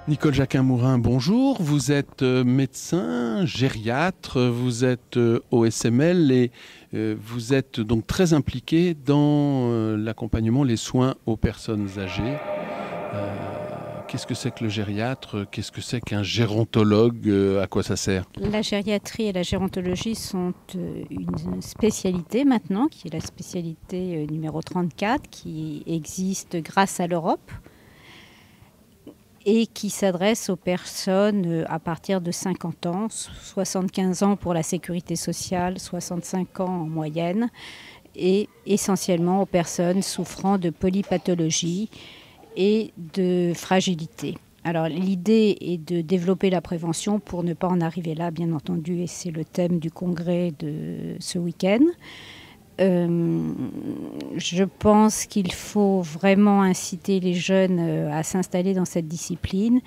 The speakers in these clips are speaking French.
Nicole Jacquin-Mourin, bonjour. Vous êtes médecin, gériatre, vous êtes OSML et vous êtes donc très impliqué dans l'accompagnement, les soins aux personnes âgées. Qu'est-ce que c'est que le gériatre? Qu'est-ce que c'est qu'un gérontologue? À quoi ça sert? La gériatrie et la gérontologie sont une spécialité maintenant, qui est la spécialité numéro 34, qui existe grâce à l'Europe et qui s'adresse aux personnes à partir de 50 ans, 75 ans pour la sécurité sociale, 65 ans en moyenne, et essentiellement aux personnes souffrant de polypathologie et de fragilité. Alors l'idée est de développer la prévention pour ne pas en arriver là, bien entendu, et c'est le thème du congrès de ce week-end. Je pense qu'il faut vraiment inciter les jeunes à s'installer dans cette discipline.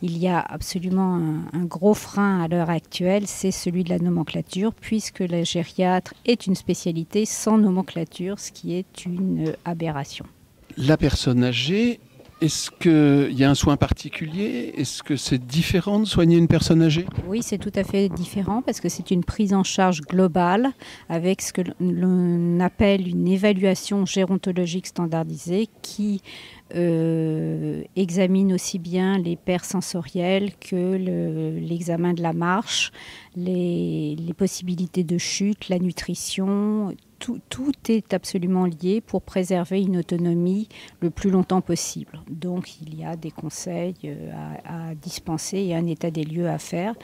Il y a absolument un gros frein à l'heure actuelle, c'est celui de la nomenclature, puisque la gériatre est une spécialité sans nomenclature, ce qui est une aberration. La personne âgée, est-ce qu'il y a un soin particulier? Est-ce que c'est différent de soigner une personne âgée? Oui, c'est tout à fait différent parce que c'est une prise en charge globale avec ce que l'on appelle une évaluation gérontologique standardisée qui examine aussi bien les paires sensorielles que l'examen de la marche, les possibilités de chute, la nutrition. Tout est absolument lié pour préserver une autonomie le plus longtemps possible. Donc il y a des conseils à dispenser et un état des lieux à faire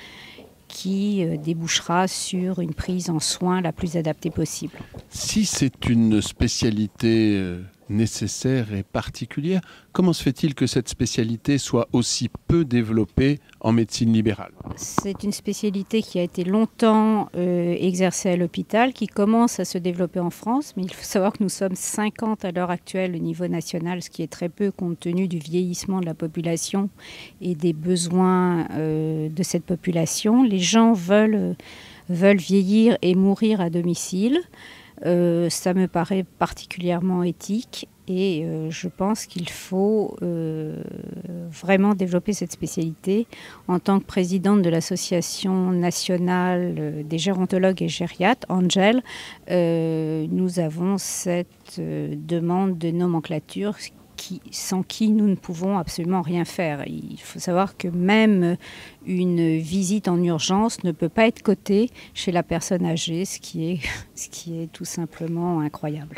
qui débouchera sur une prise en soin la plus adaptée possible. Si c'est une spécialité nécessaire et particulière, comment se fait-il que cette spécialité soit aussi peu développée en médecine libérale? C'est une spécialité qui a été longtemps exercée à l'hôpital, qui commence à se développer en France, mais il faut savoir que nous sommes 50 à l'heure actuelle au niveau national, ce qui est très peu compte tenu du vieillissement de la population et des besoins de cette population. Les gens veulent vieillir et mourir à domicile. Ça me paraît particulièrement éthique et je pense qu'il faut vraiment développer cette spécialité. En tant que présidente de l'Association nationale des gérontologues et gériatres, Angel, nous avons cette demande de nomenclature sans qui nous ne pouvons absolument rien faire. Il faut savoir que même une visite en urgence ne peut pas être cotée chez la personne âgée, ce qui est tout simplement incroyable.